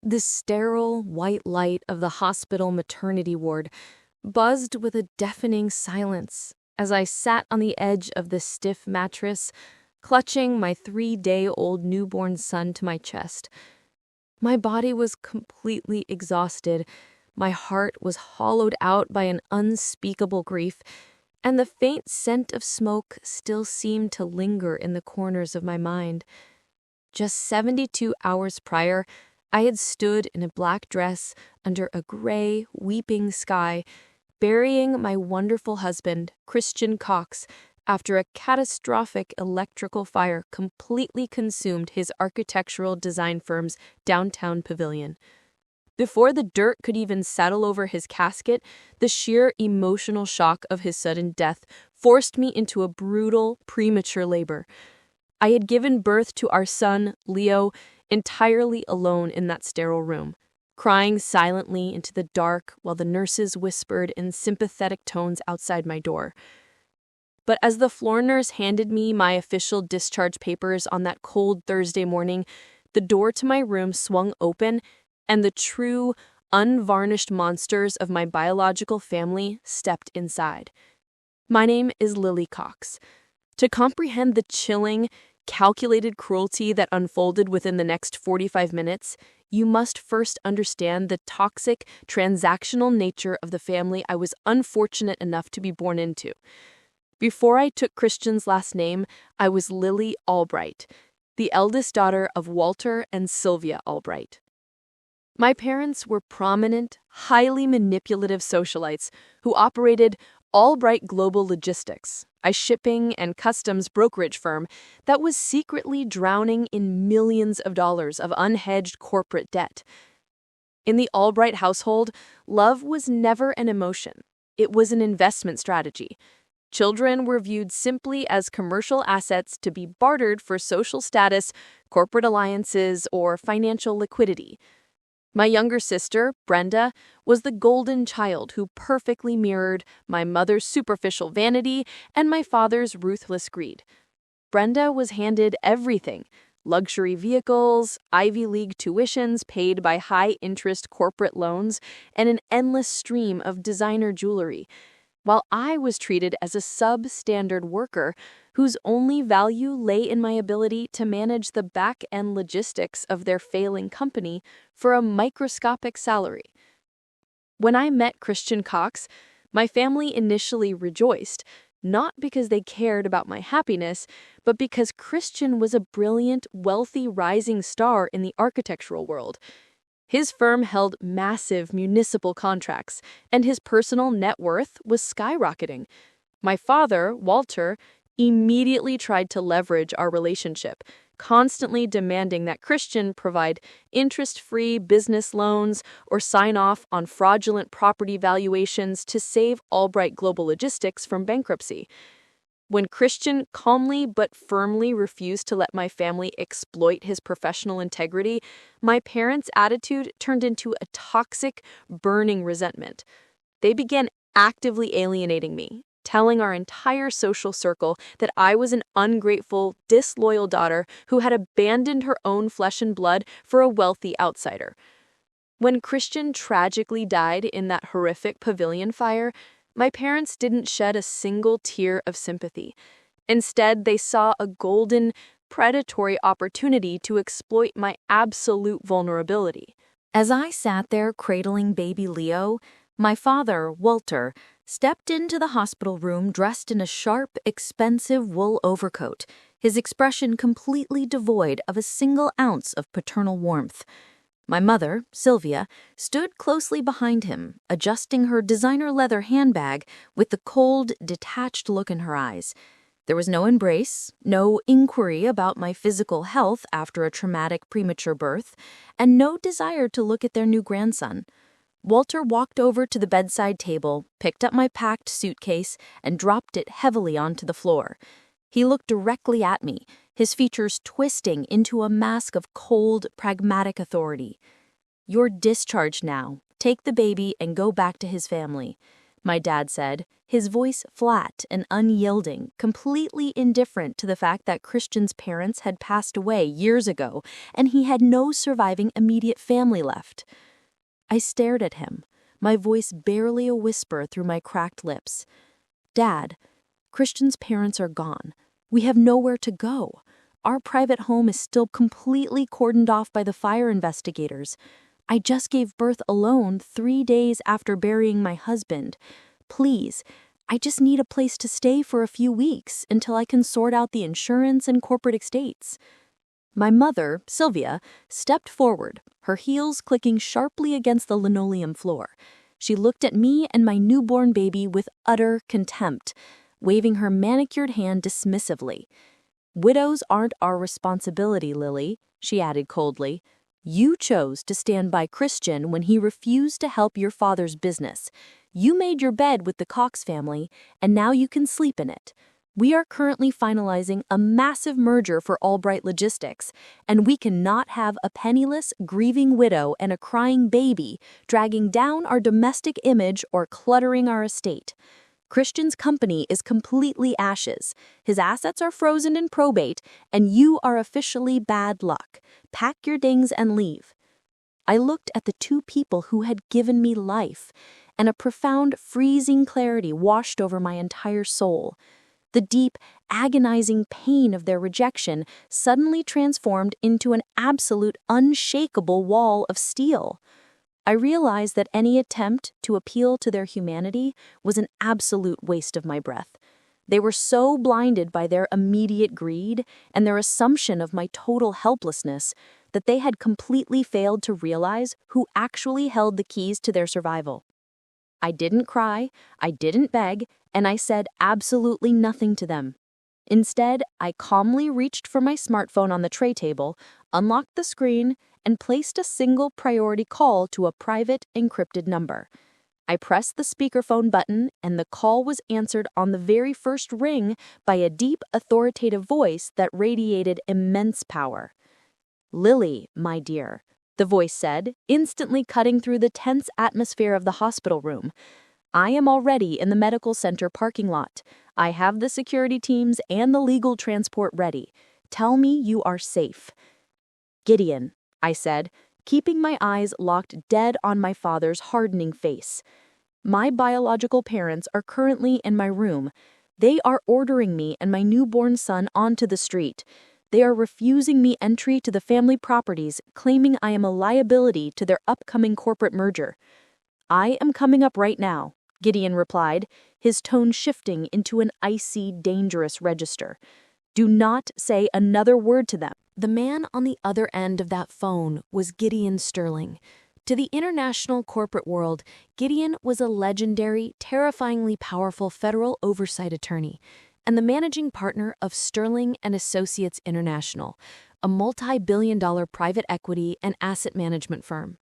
The sterile, white light of the hospital maternity ward buzzed with a deafening silence as I sat on the edge of the stiff mattress, clutching my 3-day-old newborn son to my chest. My body was completely exhausted, my heart was hollowed out by an unspeakable grief, and the faint scent of smoke still seemed to linger in the corners of my mind. Just 72 hours prior, I had stood in a black dress under a gray, weeping sky, burying my wonderful husband, Christian Cox, after a catastrophic electrical fire completely consumed his architectural design firm's downtown pavilion. Before the dirt could even settle over his casket, the sheer emotional shock of his sudden death forced me into a brutal, premature labor. I had given birth to our son, Leo, entirely alone in that sterile room, crying silently into the dark while the nurses whispered in sympathetic tones outside my door. But as the floor nurse handed me my official discharge papers on that cold Thursday morning, the door to my room swung open, and the true, unvarnished monsters of my biological family stepped inside. My name is Lily Cox. To comprehend the chilling, calculated cruelty that unfolded within the next 45 minutes, you must first understand the toxic, transactional nature of the family I was unfortunate enough to be born into. Before I took Christian's last name, I was Lily Albright, the eldest daughter of Walter and Sylvia Albright. My parents were prominent, highly manipulative socialites who operated Albright Global Logistics, a shipping and customs brokerage firm that was secretly drowning in millions of dollars of unhedged corporate debt. In the Albright household, love was never an emotion. It was an investment strategy. Children were viewed simply as commercial assets to be bartered for social status, corporate alliances, or financial liquidity. My younger sister, Brenda, was the golden child who perfectly mirrored my mother's superficial vanity and my father's ruthless greed. Brenda was handed everything: luxury vehicles, Ivy League tuitions paid by high-interest corporate loans, and an endless stream of designer jewelry, while I was treated as a substandard worker whose only value lay in my ability to manage the back-end logistics of their failing company for a microscopic salary. When I met Christian Cox, my family initially rejoiced, not because they cared about my happiness, but because Christian was a brilliant, wealthy rising star in the architectural world. His firm held massive municipal contracts, and his personal net worth was skyrocketing. My father, Walter, immediately tried to leverage our relationship, constantly demanding that Christian provide interest-free business loans or sign off on fraudulent property valuations to save Albright Global Logistics from bankruptcy. When Christian calmly but firmly refused to let my family exploit his professional integrity, my parents' attitude turned into a toxic, burning resentment. They began actively alienating me, telling our entire social circle that I was an ungrateful, disloyal daughter who had abandoned her own flesh and blood for a wealthy outsider. When Christian tragically died in that horrific pavilion fire, my parents didn't shed a single tear of sympathy. Instead, they saw a golden, predatory opportunity to exploit my absolute vulnerability. As I sat there cradling baby Leo, my father, Walter, stepped into the hospital room dressed in a sharp, expensive wool overcoat, his expression completely devoid of a single ounce of paternal warmth. My mother, Sylvia, stood closely behind him, adjusting her designer leather handbag with the cold, detached look in her eyes. There was no embrace, no inquiry about my physical health after a traumatic premature birth, and no desire to look at their new grandson. Walter walked over to the bedside table, picked up my packed suitcase, and dropped it heavily onto the floor. He looked directly at me, his features twisting into a mask of cold, pragmatic authority. "You're discharged now. Take the baby and go back to his family. my dad said, his voice flat and unyielding, completely indifferent to the fact that Christian's parents had passed away years ago and he had no surviving immediate family left. I stared at him, my voice barely a whisper through my cracked lips. Dad, Christian's parents are gone. We have nowhere to go. Our private home is still completely cordoned off by the fire investigators. I just gave birth alone 3 days after burying my husband. Please, I just need a place to stay for a few weeks until I can sort out the insurance and corporate estates. My mother, Sylvia, stepped forward, her heels clicking sharply against the linoleum floor. She looked at me and my newborn baby with utter contempt, waving her manicured hand dismissively. Widows aren't our responsibility, Lily, she added coldly. You chose to stand by Christian when he refused to help your father's business. You made your bed with the Cox family, and now you can sleep in it. We are currently finalizing a massive merger for Albright Logistics, and we cannot have a penniless, grieving widow and a crying baby dragging down our domestic image or cluttering our estate. Christian's company is completely ashes. His assets are frozen in probate, and you are officially bad luck. Pack your things and leave. I looked at the two people who had given me life, and a profound, freezing clarity washed over my entire soul. The deep, agonizing pain of their rejection suddenly transformed into an absolute, unshakable wall of steel. I realized that any attempt to appeal to their humanity was an absolute waste of my breath. They were so blinded by their immediate greed and their assumption of my total helplessness that they had completely failed to realize who actually held the keys to their survival. I didn't cry, I didn't beg, and I said absolutely nothing to them. Instead, I calmly reached for my smartphone on the tray table, unlocked the screen, and placed a single priority call to a private, encrypted number. I pressed the speakerphone button, and the call was answered on the very first ring by a deep, authoritative voice that radiated immense power. Lily, my dear, the voice said, instantly cutting through the tense atmosphere of the hospital room. I am already in the medical center parking lot. I have the security teams and the legal transport ready. Tell me you are safe. Gideon, I said, keeping my eyes locked dead on my father's hardening face. My biological parents are currently in my room. They are ordering me and my newborn son onto the street. They are refusing me entry to the family properties, claiming I am a liability to their upcoming corporate merger. I am coming up right now, Gideon replied, his tone shifting into an icy, dangerous register. Do not say another word to them. The man on the other end of that phone was Gideon Sterling. To the international corporate world, Gideon was a legendary, terrifyingly powerful federal oversight attorney and the managing partner of Sterling and Associates International, a multi-billion-dollar private equity and asset management firm.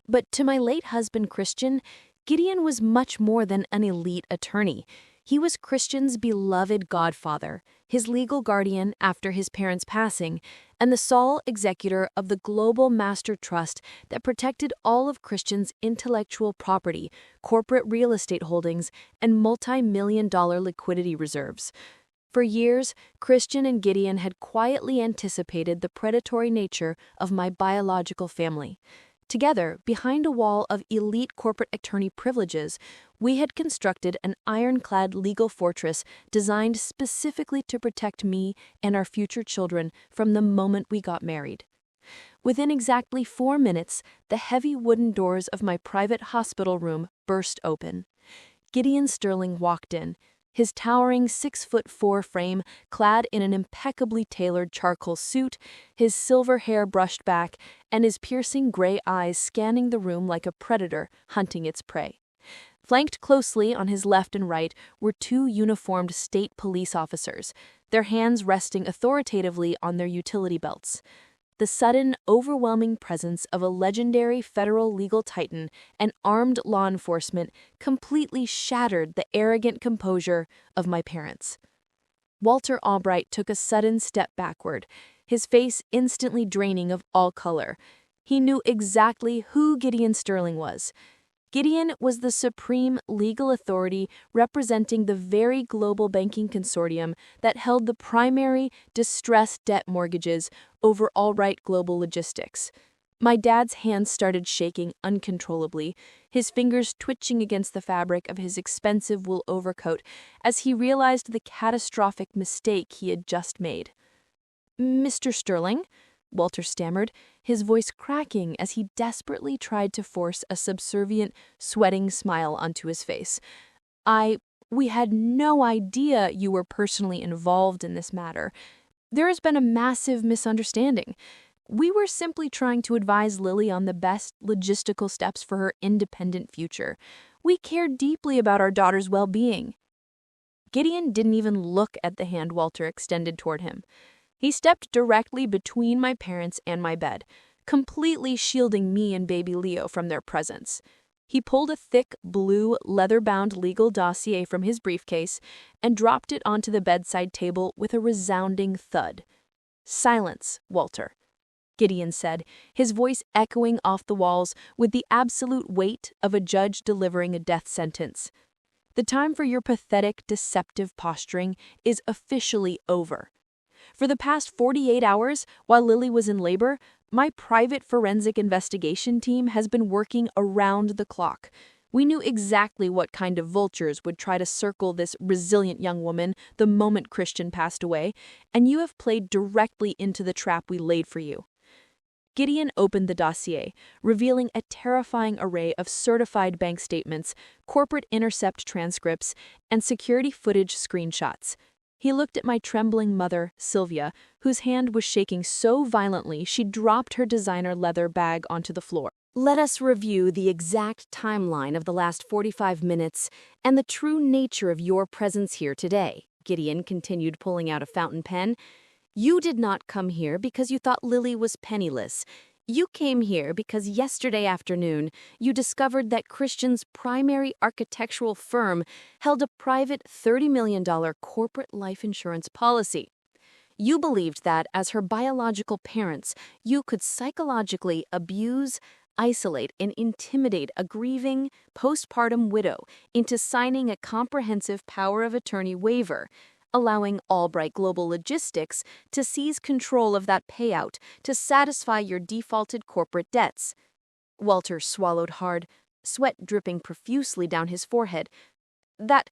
But to my late husband Christian, Gideon was much more than an elite attorney. He was Christian's beloved godfather, his legal guardian after his parents' passing, and the sole executor of the global master trust that protected all of Christian's intellectual property, corporate real estate holdings, and multi-million-dollar liquidity reserves. For years, Christian and Gideon had quietly anticipated the predatory nature of my biological family. Together, behind a wall of elite corporate attorney privileges, we had constructed an ironclad legal fortress designed specifically to protect me and our future children from the moment we got married. Within exactly 4 minutes, the heavy wooden doors of my private hospital room burst open. Gideon Sterling walked in, his towering 6'4" frame clad in an impeccably tailored charcoal suit, his silver hair brushed back, and his piercing gray eyes scanning the room like a predator hunting its prey. Flanked closely on his left and right were 2 uniformed state police officers, their hands resting authoritatively on their utility belts. The sudden, overwhelming presence of a legendary federal legal titan and armed law enforcement completely shattered the arrogant composure of my parents. Walter Albright took a sudden step backward, his face instantly draining of all color. He knew exactly who Gideon Sterling was. Gideon was the supreme legal authority representing the very global banking consortium that held the primary distressed debt mortgages over Albright Global Logistics. My dad's hands started shaking uncontrollably, his fingers twitching against the fabric of his expensive wool overcoat as he realized the catastrophic mistake he had just made. "Mr. Sterling?" Walter stammered, his voice cracking as he desperately tried to force a subservient, sweating smile onto his face. We had no idea you were personally involved in this matter. There has been a massive misunderstanding. We were simply trying to advise Lily on the best logistical steps for her independent future. We care deeply about our daughter's well-being." Gideon didn't even look at the hand Walter extended toward him. He stepped directly between my parents and my bed, completely shielding me and baby Leo from their presence. He pulled a thick, blue, leather-bound legal dossier from his briefcase and dropped it onto the bedside table with a resounding thud. "Silence, Walter," Gideon said, his voice echoing off the walls with the absolute weight of a judge delivering a death sentence. "The time for your pathetic, deceptive posturing is officially over. For the past 48 hours, while Lily was in labor, my private forensic investigation team has been working around the clock. We knew exactly what kind of vultures would try to circle this resilient young woman the moment Christian passed away, and you have played directly into the trap we laid for you." Gideon opened the dossier, revealing a terrifying array of certified bank statements, corporate intercept transcripts, and security footage screenshots. He looked at my trembling mother, Sylvia, whose hand was shaking so violently she dropped her designer leather bag onto the floor. "Let us review the exact timeline of the last 45 minutes and the true nature of your presence here today," Gideon continued, pulling out a fountain pen. "You did not come here because you thought Lily was penniless. You came here because yesterday afternoon you discovered that Christian's primary architectural firm held a private $30 million corporate life insurance policy. You believed that, as her biological parents, you could psychologically abuse, isolate, and intimidate a grieving, postpartum widow into signing a comprehensive power of attorney waiver, allowing Albright Global Logistics to seize control of that payout to satisfy your defaulted corporate debts." Walter swallowed hard, sweat dripping profusely down his forehead. That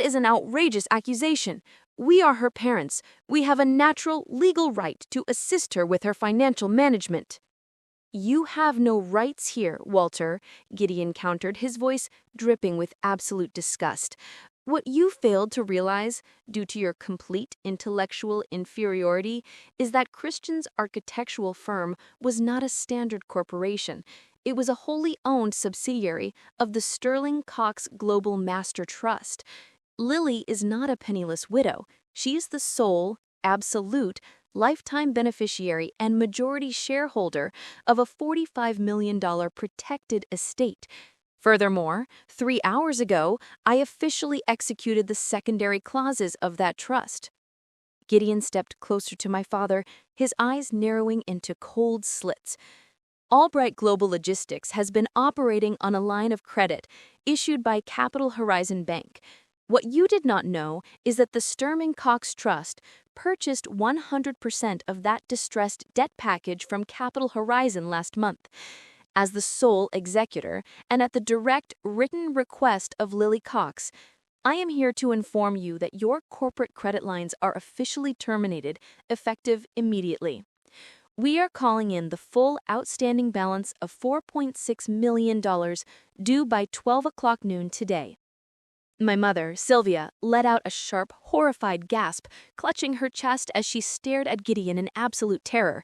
is an outrageous accusation. We are her parents. We have a natural legal right to assist her with her financial management." "You have no rights here, Walter," Gideon countered, his voice dripping with absolute disgust. "What you failed to realize, due to your complete intellectual inferiority, is that Christian's architectural firm was not a standard corporation. It was a wholly owned subsidiary of the Sterling Cox Global Master Trust. Lily is not a penniless widow. She is the sole, absolute, lifetime beneficiary and majority shareholder of a $45 million protected estate. Furthermore, 3 hours ago, I officially executed the secondary clauses of that trust." Gideon stepped closer to my father, his eyes narrowing into cold slits. "Albright Global Logistics has been operating on a line of credit issued by Capital Horizon Bank. What you did not know is that the Sterling Cox Trust purchased 100% of that distressed debt package from Capital Horizon last month. As the sole executor, and at the direct written request of Lily Cox, I am here to inform you that your corporate credit lines are officially terminated, effective immediately. We are calling in the full outstanding balance of $4.6 million due by 12 o'clock noon today." My mother, Sylvia, let out a sharp, horrified gasp, clutching her chest as she stared at Gideon in absolute terror.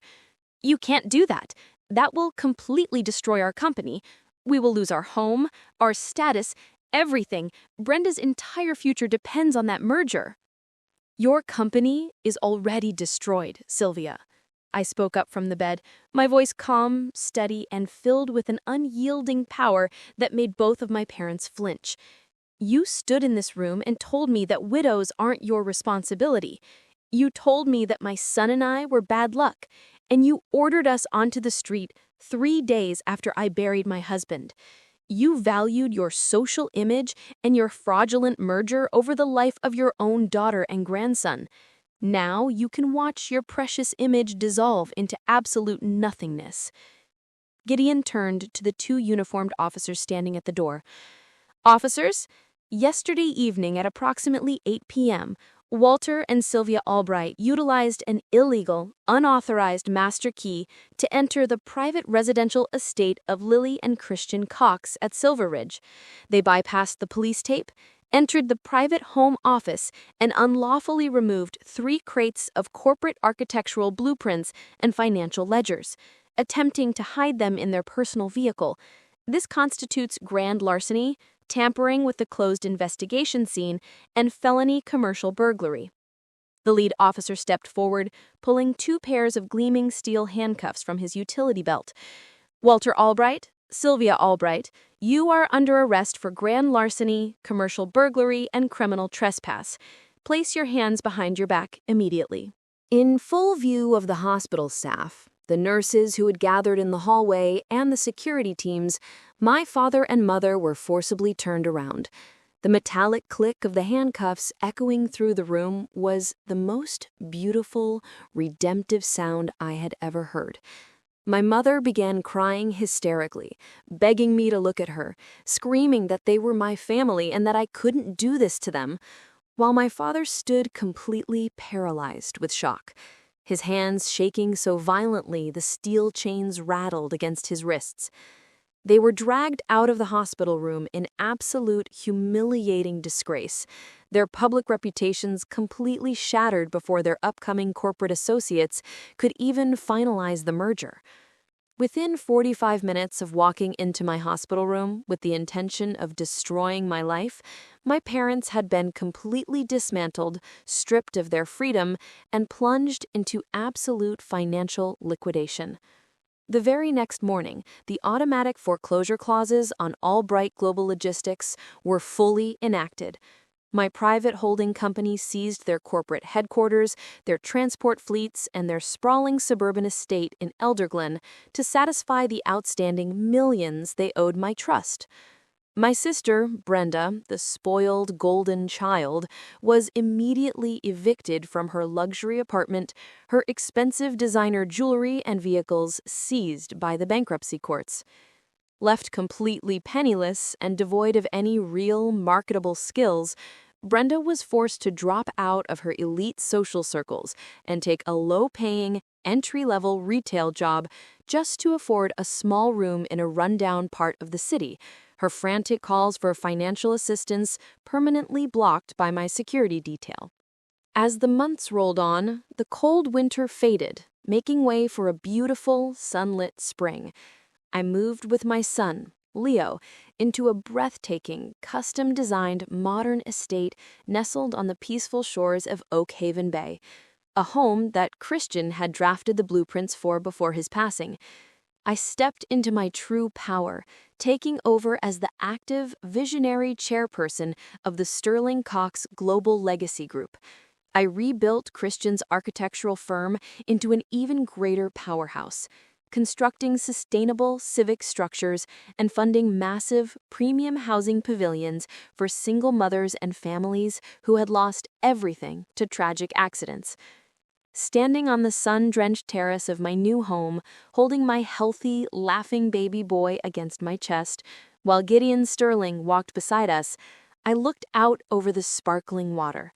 "You can't do that. That will completely destroy our company. We will lose our home, our status, everything. Brenda's entire future depends on that merger." "Your company is already destroyed, Sylvia." I spoke up from the bed, my voice calm, steady, and filled with an unyielding power that made both of my parents flinch. "You stood in this room and told me that widows aren't your responsibility. You told me that my son and I were bad luck, and you ordered us onto the street 3 days after I buried my husband. You valued your social image and your fraudulent merger over the life of your own daughter and grandson. Now you can watch your precious image dissolve into absolute nothingness. Gideon turned to the two uniformed officers standing at the door. Officers, yesterday evening at approximately 8 p.m., Walter and Sylvia Albright utilized an illegal, unauthorized master key to enter the private residential estate of Lily and Christian Cox at Silver Ridge. They bypassed the police tape, entered the private home office, and unlawfully removed 3 crates of corporate architectural blueprints and financial ledgers, attempting to hide them in their personal vehicle. This constitutes grand larceny, tampering with the closed investigation scene, and felony commercial burglary. The lead officer stepped forward, pulling 2 pairs of gleaming steel handcuffs from his utility belt. Walter Albright, Sylvia Albright, you are under arrest for grand larceny, commercial burglary, and criminal trespass. Place your hands behind your back immediately. In full view of the hospital staff, the nurses who had gathered in the hallway, and the security teams, my father and mother were forcibly turned around. The metallic click of the handcuffs echoing through the room was the most beautiful, redemptive sound I had ever heard. My mother began crying hysterically, begging me to look at her, screaming that they were my family and that I couldn't do this to them, while my father stood completely paralyzed with shock, his hands shaking so violently the steel chains rattled against his wrists. They were dragged out of the hospital room in absolute humiliating disgrace, their public reputations completely shattered before their upcoming corporate associates could even finalize the merger. Within 45 minutes of walking into my hospital room with the intention of destroying my life, my parents had been completely dismantled, stripped of their freedom, and plunged into absolute financial liquidation. The very next morning, the automatic foreclosure clauses on Albright Global Logistics were fully enacted. My private holding company seized their corporate headquarters, their transport fleets, and their sprawling suburban estate in Elderglen to satisfy the outstanding millions they owed my trust. My sister, Brenda, the spoiled golden child, was immediately evicted from her luxury apartment, her expensive designer jewelry and vehicles seized by the bankruptcy courts. Left completely penniless and devoid of any real marketable skills, Brenda was forced to drop out of her elite social circles and take a low-paying, entry-level retail job just to afford a small room in a rundown part of the city, her frantic calls for financial assistance permanently blocked by my security detail. As the months rolled on, the cold winter faded, making way for a beautiful, sunlit spring. I moved with my son, Leo, into a breathtaking, custom-designed modern estate nestled on the peaceful shores of Oak Haven Bay, a home that Christian had drafted the blueprints for before his passing. I stepped into my true power, taking over as the active, visionary chairperson of the Sterling Cox Global Legacy Group. I rebuilt Christian's architectural firm into an even greater powerhouse, constructing sustainable civic structures and funding massive, premium housing pavilions for single mothers and families who had lost everything to tragic accidents. Standing on the sun-drenched terrace of my new home, holding my healthy, laughing baby boy against my chest, while Gideon Sterling walked beside us, I looked out over the sparkling water.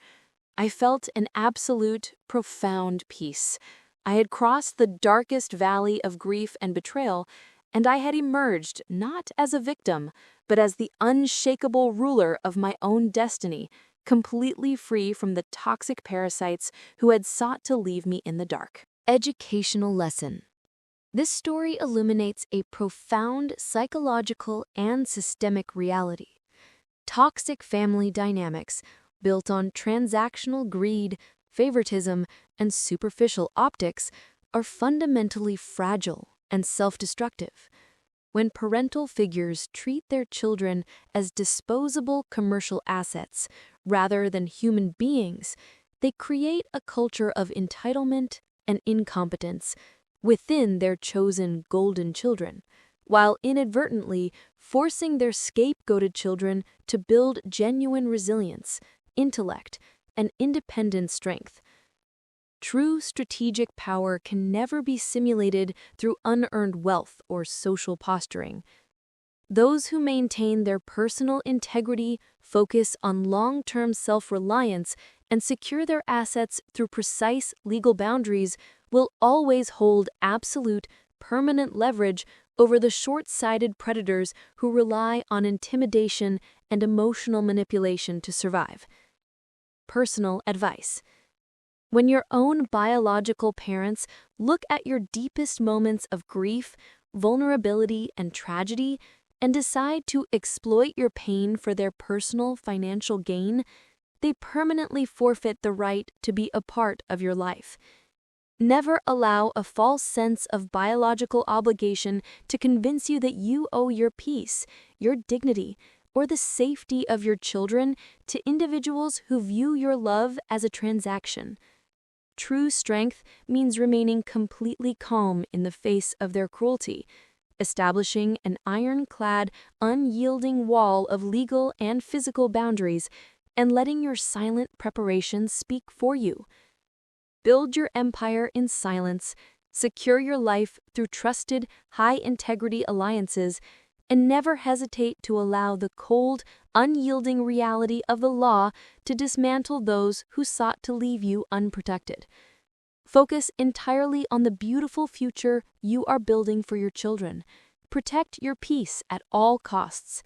I felt an absolute, profound peace. I had crossed the darkest valley of grief and betrayal, and I had emerged not as a victim, but as the unshakable ruler of my own destiny, completely free from the toxic parasites who had sought to leave me in the dark. Educational lesson. This story illuminates a profound psychological and systemic reality. Toxic family dynamics, built on transactional greed, favoritism, and superficial optics, are fundamentally fragile and self-destructive. When parental figures treat their children as disposable commercial assets rather than human beings, they create a culture of entitlement and incompetence within their chosen golden children. while inadvertently forcing their scapegoated children to build genuine resilience, intellect, and independent strength. True strategic power can never be simulated through unearned wealth or social posturing. Those who maintain their personal integrity, focus on long-term self-reliance, and secure their assets through precise legal boundaries will always hold absolute, permanent leverage over the short-sighted predators who rely on intimidation and emotional manipulation to survive. Personal advice. When your own biological parents look at your deepest moments of grief, vulnerability, and tragedy, and decide to exploit your pain for their personal financial gain, they permanently forfeit the right to be a part of your life. Never allow a false sense of biological obligation to convince you that you owe your peace, your dignity, or the safety of your children to individuals who view your love as a transaction. True strength means remaining completely calm in the face of their cruelty, establishing an ironclad, unyielding wall of legal and physical boundaries, and letting your silent preparations speak for you. Build your empire in silence, secure your life through trusted, high-integrity alliances, and never hesitate to allow the cold, unyielding reality of the law to dismantle those who sought to leave you unprotected. Focus entirely on the beautiful future you are building for your children. Protect your peace at all costs,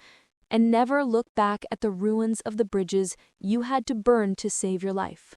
and never look back at the ruins of the bridges you had to burn to save your life.